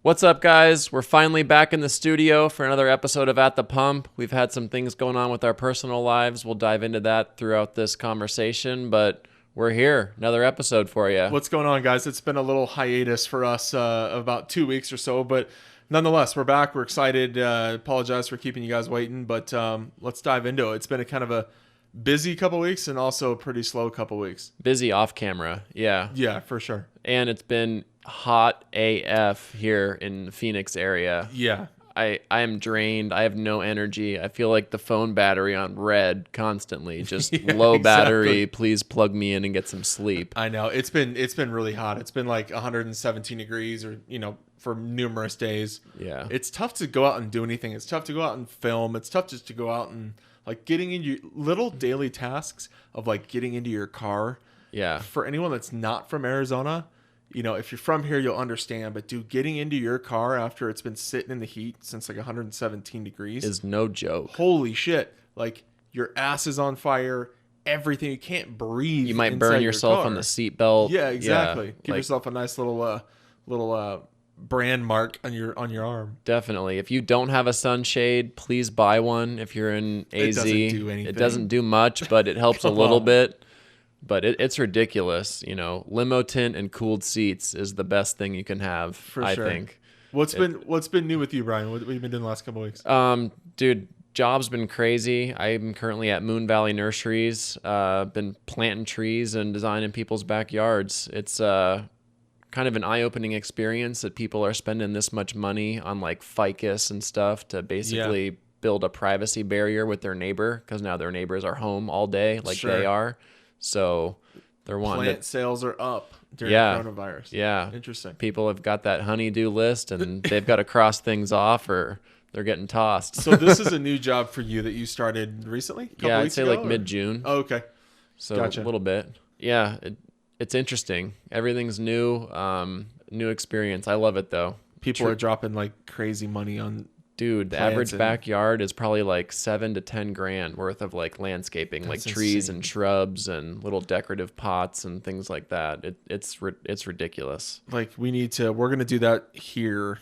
What's up, guys? We're finally back in the studio for another episode of At the Pump. We've had some things going on with our personal lives. We'll dive into that throughout this conversation, but we're here. Another episode for you. What's going on, guys? It's been a little hiatus for us, about 2 weeks or so, but nonetheless, we're back. We're excited. Apologize for keeping you guys waiting, but let's dive into it. It's been a kind of a busy couple weeks and also a pretty slow couple weeks. Busy off camera, yeah. Yeah, for sure. And it's been hot AF here in the Phoenix area. Yeah. I am drained. I have no energy. I feel like the phone battery on red constantly. Just low battery. Please plug me in and get some sleep. I know. It's been really hot. It's been like 117 degrees or, for numerous days. Yeah. It's tough to go out and do anything. It's tough to go out and film. It's tough just to go out and getting into little daily tasks of getting into your car. Yeah. For anyone that's not from Arizona, if you're from here, you'll understand. But dude, getting into your car after it's been sitting in the heat since 117 degrees is no joke. Holy shit. Your ass is on fire. Everything. You can't breathe. You might burn yourself on the seatbelt. Yeah, exactly. Give yourself a nice little brand mark on your arm. Definitely. If you don't have a sunshade, please buy one. If you're in AZ, it doesn't do anything. It doesn't do much, but it helps a little bit. But it's ridiculous. Limo tint and cooled seats is the best thing you can have. I think. What's been new with you, Brian? What have you been doing the last couple of weeks? Dude, job's been crazy. I'm currently at Moon Valley Nurseries. Been planting trees and designing people's backyards. It's kind of an eye-opening experience that people are spending this much money on ficus and stuff to basically build a privacy barrier with their neighbor, because now their neighbors are home all day they are. So they're wanting plant sales are up during coronavirus. Yeah. Interesting. People have got that honey-do list and they've got to cross things off or they're getting tossed. So this is a new job for you that you started recently? Yeah, I'd say mid-June. Oh, okay. So gotcha. A little bit. Yeah, it's interesting. Everything's new, new experience. I love it though. People are dropping crazy money on Dude, the average backyard is probably $7 to $10,000 worth of landscaping, trees insane. And shrubs and little decorative pots and things like that. It's ridiculous. We're going to do that here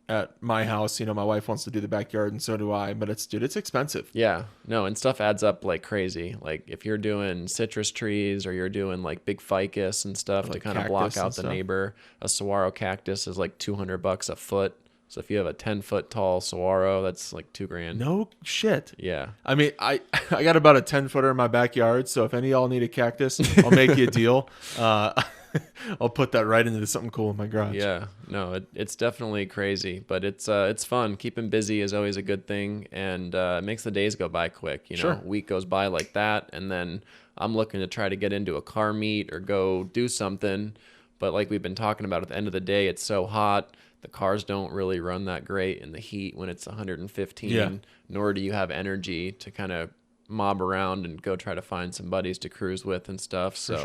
at my house. My wife wants to do the backyard and so do I, but it's expensive. Yeah, no, and stuff adds up like crazy. If you're doing citrus trees or you're doing big ficus and stuff to kind of block out the neighbor, a saguaro cactus is $200 a foot. So if you have a 10-foot tall saguaro, that's $2,000. No shit. Yeah. I mean, I got about a 10-footer in my backyard. So if any of y'all need a cactus, I'll make you a deal. I'll put that right into something cool in my garage. Yeah. No, it's definitely crazy, but it's fun. Keeping busy is always a good thing, and it makes the days go by quick. Sure. A week goes by like that, and then I'm looking to try to get into a car meet or go do something. But like we've been talking about, at the end of the day, it's so hot. The cars don't really run that great in the heat when it's 115, nor do you have energy to kind of mob around and go try to find some buddies to cruise with and stuff. So for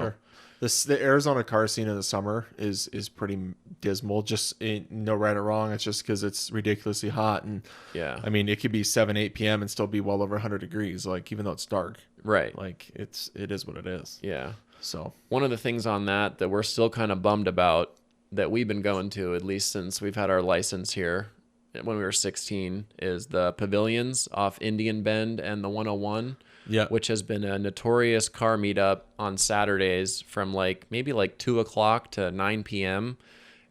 sure. The Arizona car scene in the summer is pretty dismal. Just no right or wrong. It's just because it's ridiculously hot. And yeah, I mean, it could be 7, 8 p.m. and still be well over 100 degrees, even though it's dark. Right. It is what it is. Yeah. So one of the things on that we're still kind of bummed about, that we've been going to, at least since we've had our license here when we were 16, is the pavilions off Indian Bend and the 101, which has been a notorious car meetup on Saturdays from maybe 2 o'clock to 9 p.m.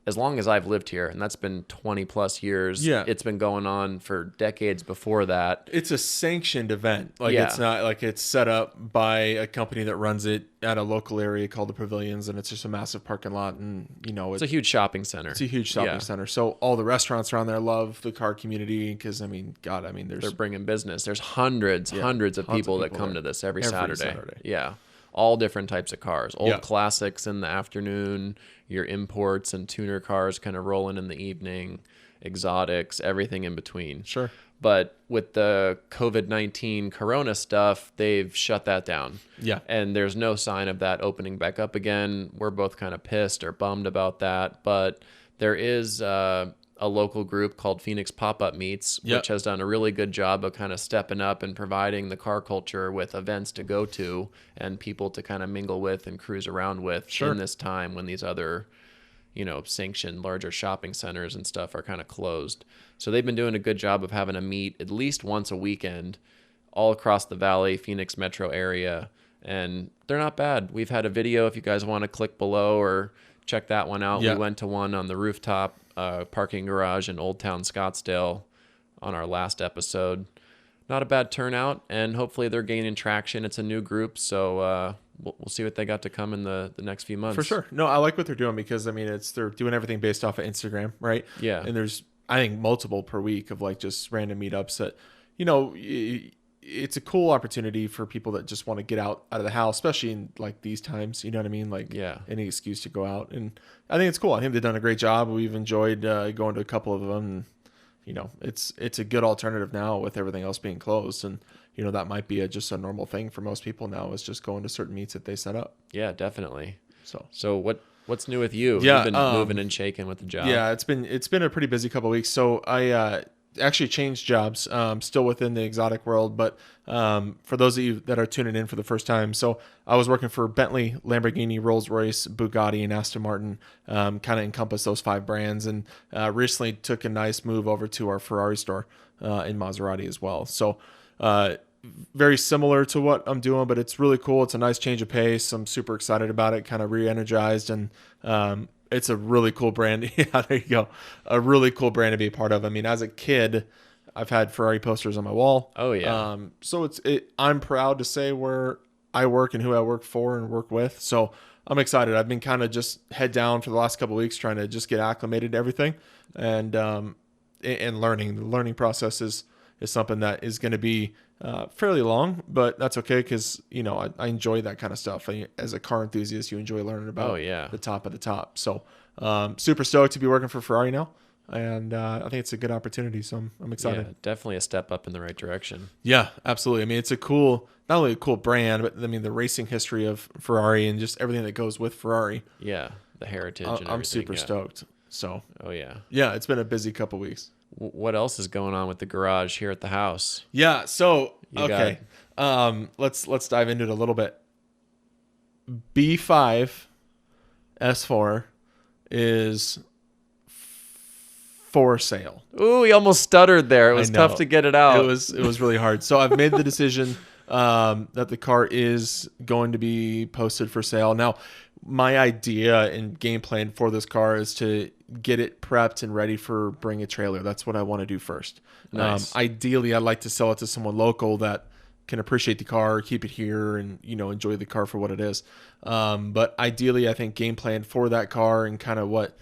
as long as I've lived here, and that's been 20 plus years. Yeah. It's been going on for decades before that. It's a sanctioned event. It's not it's set up by a company that runs it at a local area called the Pavilions, and it's just a massive parking lot, and it's a huge shopping center. It's a huge shopping center. So all the restaurants around there love the car community because they're bringing business. There's hundreds of people that come to this every Saturday. Yeah. All different types of cars. Old classics in the afternoon, your imports and tuner cars kind of rolling in the evening, exotics, everything in between. Sure. But with the COVID-19 Corona stuff, they've shut that down. Yeah. And there's no sign of that opening back up again. We're both kind of pissed or bummed about that. But there is a local group called Phoenix Pop-Up Meets, which has done a really good job of kind of stepping up and providing the car culture with events to go to and people to kind of mingle with and cruise around with in this time when these other sanctioned larger shopping centers and stuff are kind of closed. So they've been doing a good job of having a meet at least once a weekend all across the Valley, Phoenix metro area. And they're not bad. We've had a video if you guys want to click below or check that one out. Yeah. We went to one on the rooftop parking garage in Old Town Scottsdale on our last episode. Not a bad turnout, and hopefully they're gaining traction. It's a new group, so we'll see what they got to come in the next few months. For sure. No, I like what they're doing because, I mean, they're doing everything based off of Instagram, right? Yeah. And there's, I think, multiple per week of like just random meetups that, it's a cool opportunity for people that just want to get out of the house, especially in like these times, you know what I mean? Like any excuse to go out. And I think it's cool. I think they've done a great job. We've enjoyed going to a couple of them. And, it's a good alternative now with everything else being closed. And, that might be just a normal thing for most people now is just going to certain meets that they set up. Yeah, definitely. So what's new with you? Yeah, You've been moving and shaking with the job. Yeah, it's been a pretty busy couple of weeks. So I actually changed jobs, still within the exotic world, but for those of you that are tuning in for the first time, so I was working for Bentley, Lamborghini, Rolls-Royce, Bugatti, and Aston Martin, kind of encompass those 5 brands, and recently took a nice move over to our Ferrari store in Maserati as well. So very similar to what I'm doing, but it's really cool. It's a nice change of pace. I'm super excited about it, kind of re-energized, and it's a really cool brand. Yeah, there you go. A really cool brand to be a part of. I mean, as a kid, I've had Ferrari posters on my wall. Oh, yeah. So I'm proud to say where I work and who I work for and work with. So I'm excited. I've been kind of just head down for the last couple of weeks trying to just get acclimated to everything and learning. The learning process is something that is going to be fairly long, but that's okay because, I enjoy that kind of stuff. As a car enthusiast, you enjoy learning about the top of the top. So super stoked to be working for Ferrari now. And I think it's a good opportunity. So I'm excited. Yeah, definitely a step up in the right direction. Yeah, absolutely. I mean, it's not only a cool brand, but I mean, the racing history of Ferrari and just everything that goes with Ferrari. Yeah, the heritage and everything. I'm super stoked. So, yeah, it's been a busy couple weeks. What else is going on with the garage here at the house? Yeah. So, okay. Let's dive into it a little bit. B5 S4 is for sale. Ooh, he almost stuttered there. It was tough to get it out. It was really hard. So I've made the decision that the car is going to be posted for sale. Now, my idea and game plan for this car is to get it prepped and ready for Bring a Trailer. That's what I want to do first. Nice. Ideally, I'd like to sell it to someone local that can appreciate the car, keep it here, and enjoy the car for what it is. But ideally, I think game plan for that car and kind of what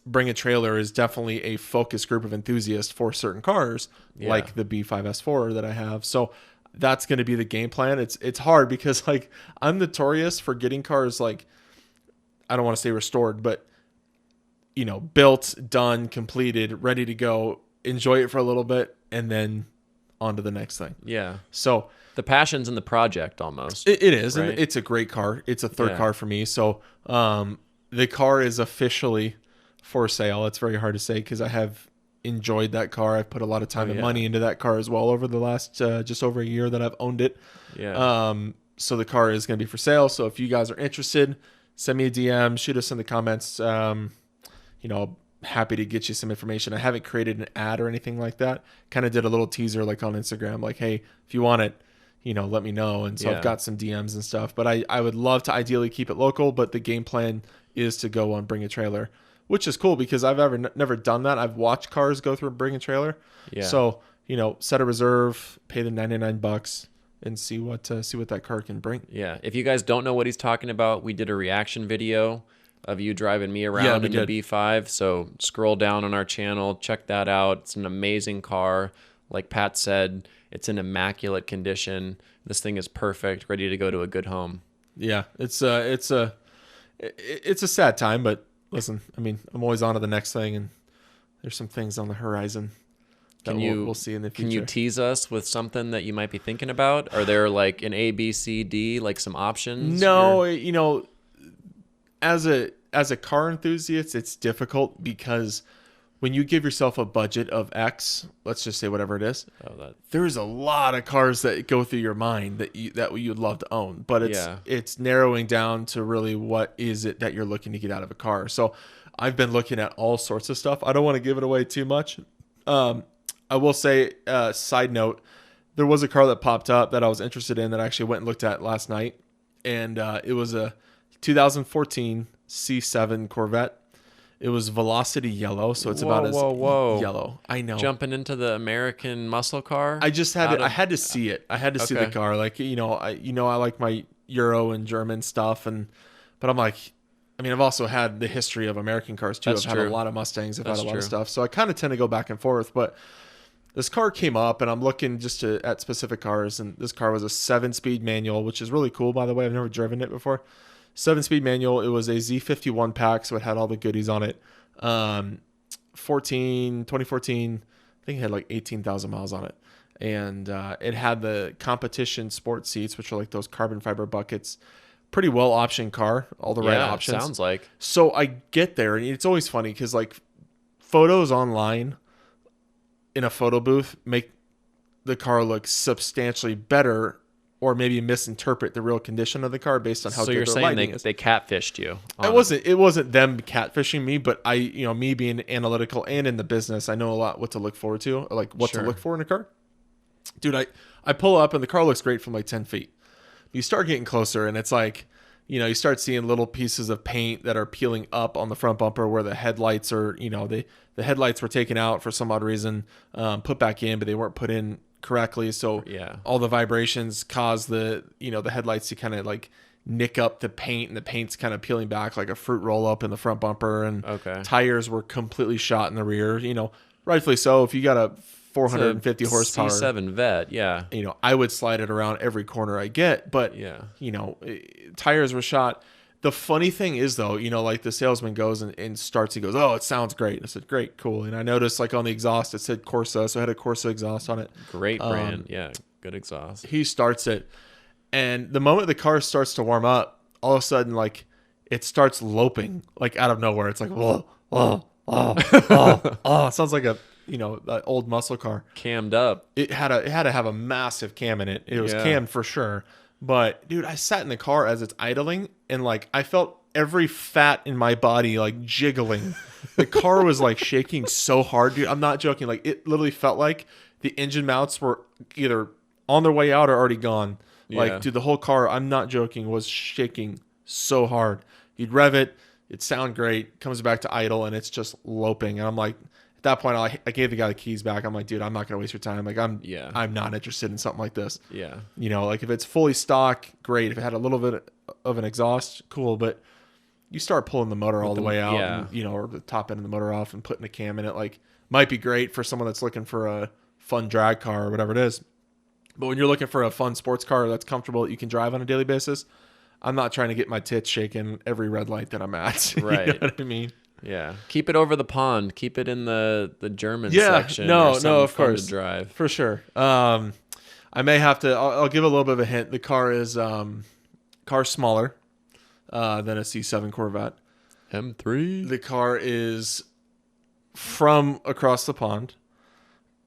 Bring a Trailer is definitely a focus group of enthusiasts for certain cars, like the B5 S4 that I have. So that's going to be the game plan. It's hard because like I'm notorious for getting cars like, I don't want to say restored, but built, done, completed, ready to go, enjoy it for a little bit, and then on to the next thing. Yeah. So the passion's in the project almost. It is. Right? And it's a great car. It's a third car for me. So the car is officially for sale. It's very hard to say because I have enjoyed that car. I've put a lot of time and money into that car as well over the last just over a year that I've owned it. Yeah. So the car is going to be for sale. So if you guys are interested, send me a DM, shoot us in the comments. Happy to get you some information. I haven't created an ad or anything like that. Kind of did a little teaser like on Instagram, like, hey, if you want it, let me know. And so I've got some DMs and stuff, but I would love to ideally keep it local, but the game plan is to go on Bring a Trailer, which is cool because I've never done that. I've watched cars go through Bring a Trailer. Yeah. So, set a reserve, pay the $99 and see what that car can bring. Yeah. If you guys don't know what he's talking about, we did a reaction video of you driving me around in the B5. So scroll down on our channel, check that out. It's an amazing car. Like Pat said, it's in immaculate condition. This thing is perfect, ready to go to a good home. Yeah. It's a sad time, but listen, I mean, I'm always on to the next thing, and there's some things on the horizon that we'll see in the future. Can you tease us with something that you might be thinking about? Are there like an A, B, C, D, like some options? No, as a car enthusiast, it's difficult because when you give yourself a budget of X, let's just say whatever it is, Oh, there's a lot of cars that go through your mind that you'd love to own, but Yeah. it's narrowing down to really what is it that you're looking to get out of a car. So I've been looking at all sorts of stuff. I don't want to give it away too much. I will say, side note, there was a car that popped up that I was interested in that I actually went and looked at last night, and it was a 2014 C7 Corvette. It was Velocity yellow, so it's about as yellow. I know. Jumping into the American muscle car. I just had I had to see it. I had to see the car. Like, I like my Euro and German stuff, but I'm like, I mean, I've also had the history of American cars too. I've had a lot of Mustangs. I've had a lot of stuff. So I kind of tend to go back and forth. But this car came up, and I'm looking at specific cars, and this car was a 7-speed manual, which is really cool, by the way. I've never driven it before. 7-speed manual. It was a Z51 pack, so it had all the goodies on it. 2014, I think it had like 18,000 miles on it. And it had the competition sport seats, which are like those carbon fiber buckets. Pretty well optioned car, all the right options. Sounds like. So I get there, and it's always funny because like photos online in a photo booth make the car look substantially better, or maybe misinterpret the real condition of the car based on how good their lighting is. They catfished you. It wasn't them catfishing me, but me being analytical and in the business, I know a lot what to look forward to, like what to look for in a car. Dude, I pull up and the car looks great from like 10 feet. You start getting closer and it's like, you start seeing little pieces of paint that are peeling up on the front bumper where the headlights are, the headlights were taken out for some odd reason, put back in, but they weren't put in correctly. So all the vibrations cause the headlights to kind of like nick up the paint, and the paint's kind of peeling back like a fruit roll up in the front bumper, and tires were completely shot in the rear, rightfully so. If you got a 450 horsepower C7 Vet, I would slide it around every corner I get, but tires were shot. The funny thing is though, like the salesman goes and starts, he goes, "Oh, it sounds great." I said, "Great, cool." And I noticed like on the exhaust, it said Corsa. So I had a Corsa exhaust on it. Great brand. Yeah. Good exhaust. He starts it. And the moment the car starts to warm up, all of a sudden, like it starts loping like out of nowhere. It's like, whoa, whoa, oh, oh, oh. It sounds like a, that old muscle car. Cammed up. It had to have a massive cam in it. It was cammed for sure. But dude, I sat in the car as it's idling, and like I felt every fat in my body like jiggling. The car was like shaking so hard, dude. I'm not joking. Like it literally felt like the engine mounts were either on their way out or already gone. Like, dude, the whole car, I'm not joking, was shaking so hard. You'd rev it, it'd sound great, comes back to idle, and it's just loping. And I'm like, at that point, I gave the guy the keys back. I'm like, dude, I'm not gonna waste your time. Like, I'm not interested in something like this. Yeah. Like if it's fully stock, great. If it had a little bit of an exhaust, cool. But you start pulling the motor all the way out, and, or the top end of the motor off, and putting a cam in it, like, might be great for someone that's looking for a fun drag car or whatever it is. But when you're looking for a fun sports car that's comfortable that you can drive on a daily basis, I'm not trying to get my tits shaken every red light that I'm at. Right. You know what I mean? Yeah. Keep it over the pond. Keep it in the German section. No, of course. To drive. For sure. I may have to, I'll give a little bit of a hint. The car is smaller than a C7 Corvette. M3. The car is from across the pond,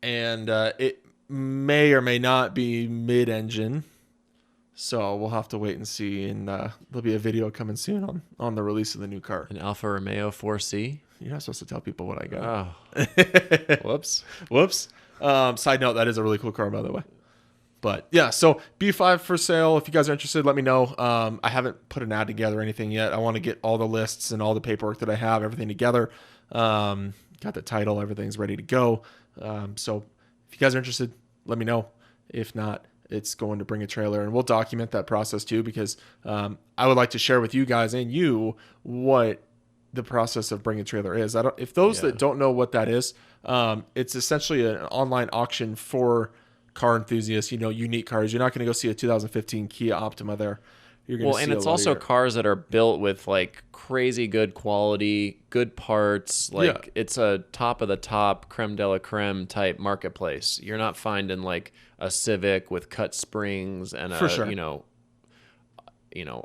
and it may or may not be mid-engine, so we'll have to wait and see. And there'll be a video coming soon on the release of the new car. An Alfa Romeo 4C. You're not supposed to tell people what I got. Oh, whoops. Side note: that is a really cool car, by the way. But yeah, so B5 for sale. If you guys are interested, let me know. I haven't put an ad together or anything yet. I want to get all the lists and all the paperwork that I have, everything together. Got the title, everything's ready to go. So if you guys are interested, let me know. If not, it's going to Bring a Trailer, and we'll document that process too, because I would like to share with you guys and you what the process of Bring a Trailer is. If those that don't know what that is, it's essentially an online auction for car enthusiasts, unique cars. You're not going to go see a 2015 Kia Optima there. You're going to see and it's also cars that are built with like crazy good quality, good parts. Like it's a top of the top, creme de la creme type marketplace. You're not finding like a Civic with cut springs and a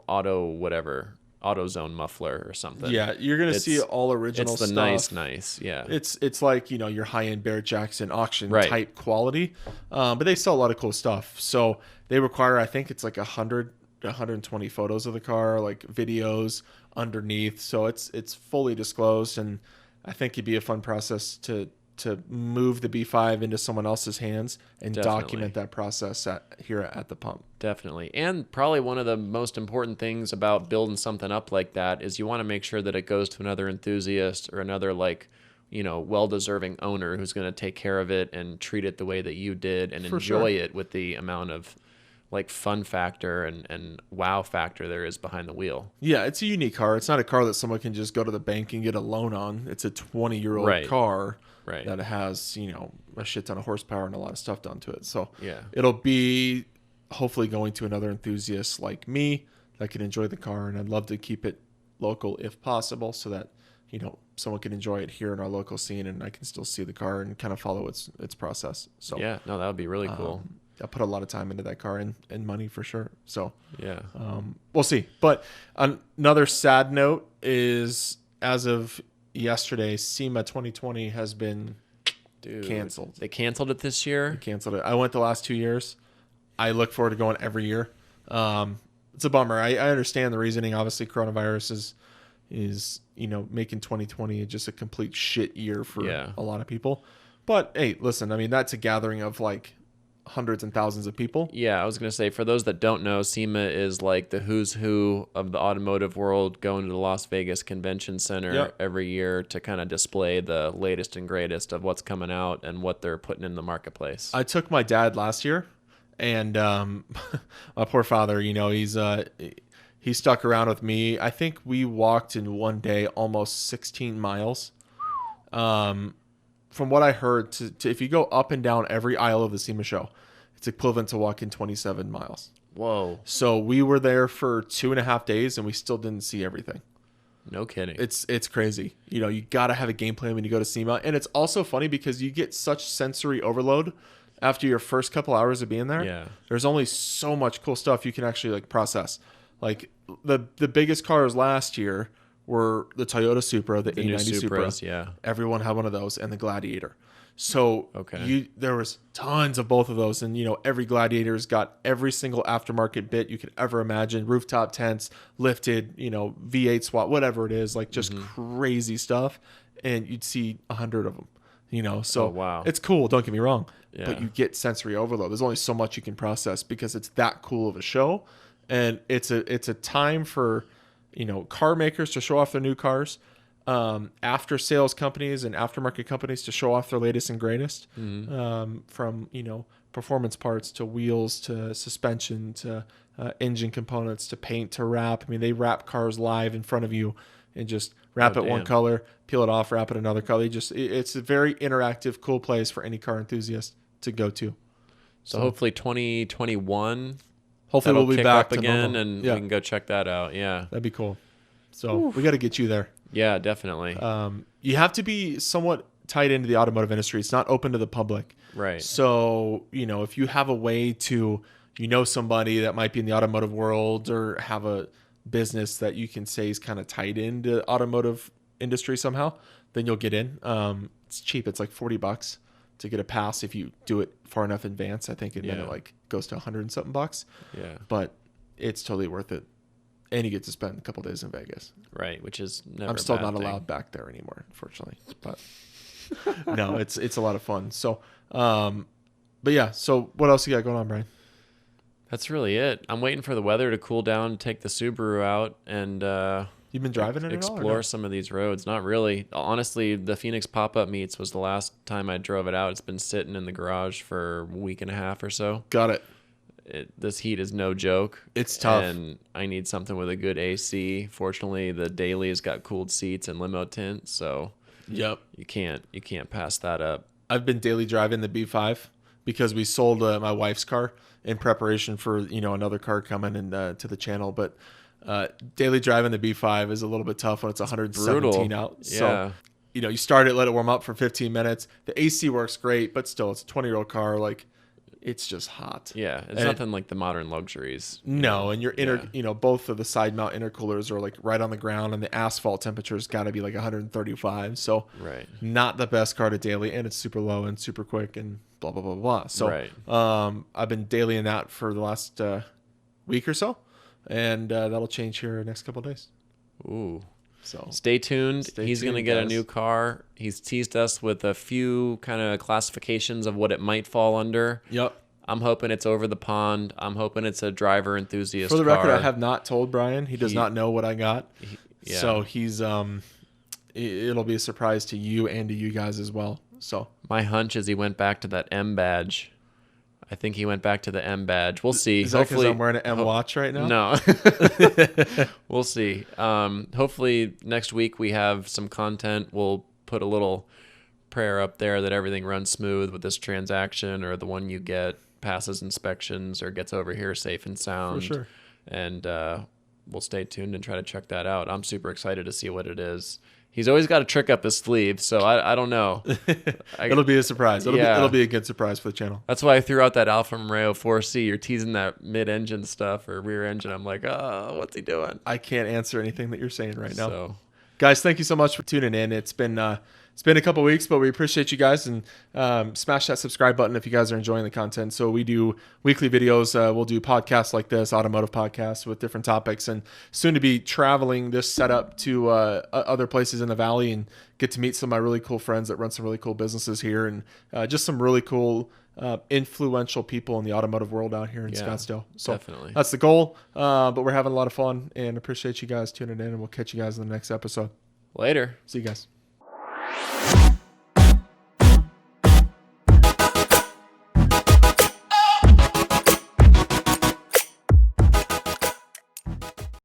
auto whatever. AutoZone muffler or something. Yeah, you're gonna see all original stuff. It's the nice. Yeah. It's like, you know, your high-end Barrett Jackson auction Right. type quality, but they sell a lot of cool stuff. So they require, I think it's like 120 photos of the car, like videos underneath. So it's fully disclosed, and I think it'd be a fun process to move the B5 into someone else's hands and document that process here at the pump. Definitely. And probably one of the most important things about building something up like that is you want to make sure that it goes to another enthusiast or another, like, you know, well-deserving owner who's going to take care of it and treat it the way that you did and enjoy it with the amount of, like, fun factor and wow factor there is behind the wheel. Yeah, it's a unique car. It's not a car that someone can just go to the bank and get a loan on. It's a 20-year-old car that has, you know, a shit ton of horsepower and a lot of stuff done to it. So it'll be hopefully going to another enthusiast like me that can enjoy the car, and I'd love to keep it local if possible so that, you know, someone can enjoy it here in our local scene and I can still see the car and kind of follow its process. So yeah, no, that would be really cool. I put a lot of time into that car and money for sure. So we'll see. But another sad note is, as of yesterday, SEMA 2020 has been canceled. They canceled it this year? They canceled it. I went the last 2 years. I look forward to going every year. It's a bummer. I understand the reasoning. Obviously, coronavirus is you know, making 2020 just a complete shit year for a lot of people. But hey, listen, I mean, that's a gathering of like hundreds and thousands of people. Yeah, I was going to say, for those that don't know, SEMA is like the who's who of the automotive world going to the Las Vegas Convention Center every year to kind of display the latest and greatest of what's coming out and what they're putting in the marketplace. I took my dad last year, and my poor father, you know, he stuck around with me. I think we walked in one day almost 16 miles. From what I heard, to if you go up and down every aisle of the SEMA show, it's equivalent to walking 27 miles. Whoa. So we were there for 2.5 days and we still didn't see everything. No kidding. It's crazy. You know, you got to have a game plan when you go to SEMA. And it's also funny because you get such sensory overload after your first couple hours of being there. Yeah. There's only so much cool stuff you can actually like process. Like the biggest cars last year were the Toyota Supra, the A90 Supra. Yeah. Everyone had one of those, and the Gladiator. So there was tons of both of those, and you know, every Gladiator's got every single aftermarket bit you could ever imagine: rooftop tents, lifted, you know, V8 swap, whatever it is, like just crazy stuff. And you'd see 100 of them, you know. So it's cool. Don't get me wrong, but you get sensory overload. There's only so much you can process because it's that cool of a show, and it's a time for, you know, car makers to show off their new cars, after sales companies and aftermarket companies to show off their latest and greatest, from, you know, performance parts to wheels to suspension to engine components to paint to wrap. I mean, they wrap cars live in front of you and just wrap it one color, peel it off, wrap it another color. It's a very interactive, cool place for any car enthusiast to go to. So hopefully 2021... Hopefully we'll be back again, and we can go check that out. Yeah, that'd be cool. So we got to get you there. Yeah, definitely. You have to be somewhat tied into the automotive industry. It's not open to the public. Right. So, you know, if you have a way to, you know, somebody that might be in the automotive world or have a business that you can say is kind of tied into automotive industry somehow, then you'll get in. It's cheap. It's like $40 to get a pass if you do it far enough in advance. I think, and then it like goes to $100 and something bucks. Yeah. But it's totally worth it. And you get to spend a couple days in Vegas. Right, which is never I'm still a bad not thing. allowed back there anymore, unfortunately. But no, it's a lot of fun. So but yeah, so what else you got going on, Brian? That's really it. I'm waiting for the weather to cool down, take the Subaru out, and you've been driving it explore at all, or no? some of these roads. Not really. Honestly, the Phoenix pop-up meets was the last time I drove it out. It's been sitting in the garage for a week and a half or so. Got it. This heat is no joke. It's tough. And I need something with a good AC. Fortunately, the Daily has got cooled seats and limo tint, so you can't pass that up. I've been daily driving the B5 because we sold my wife's car in preparation for, you know, another car coming in to the channel, but daily driving the B5 is a little bit tough when it's 117 out. Yeah. So, you know, you start it, let it warm up for 15 minutes. The AC works great, but still, it's a 20-year-old car. Like, it's just hot. Yeah, it's And nothing like the modern luxuries. No, and your Yeah. both of the side mount intercoolers are like right on the ground, and the asphalt temperature's got to be like 135. So Right. not the best car to daily, and it's super low and super quick and blah blah blah blah. So Right. I've been dailying that for the last week or so, and that'll change here next couple of days. Ooh. So Stay tuned. He's going to tuned, get a guys. new car. He's teased us with a few kind of classifications of what it might fall under. Yep. I'm hoping it's over the pond. I'm hoping it's a driver enthusiast For the car. record, I have not told Brian. He does not know what I got. Yeah. So he's it'll be a surprise to you and to you guys as well. So My hunch is he went back to that M badge. I think he went back to the M badge. We'll see. is that because I'm wearing an M watch right now? No. We'll see. Hopefully next week we have some content. We'll put a little prayer up there that everything runs smooth with this transaction, or the one you get passes inspections or gets over here safe and sound. For sure. And we'll stay tuned and try to check that out. I'm super excited to see what it is. He's always got a trick up his sleeve, so I don't know. It'll be a surprise. It'll be a good surprise for the channel. That's why I threw out that Alfa Romeo 4C. You're teasing that mid-engine stuff or rear engine. I'm like, oh, what's he doing? I can't answer anything that you're saying right now. So, Guys, thank you so much for tuning in. It's been a couple weeks, but we appreciate you guys, and smash that subscribe button if you guys are enjoying the content. So we do weekly videos. We'll do podcasts like this, Automotive Podcast, with different topics, and soon to be traveling this setup to other places in the Valley and get to meet some of my really cool friends that run some really cool businesses here, and just some really cool influential people in the automotive world out here in Scottsdale. So definitely. that's the goal. But we're having a lot of fun, and appreciate you guys tuning in, and we'll catch you guys in the next episode. Later. See you guys.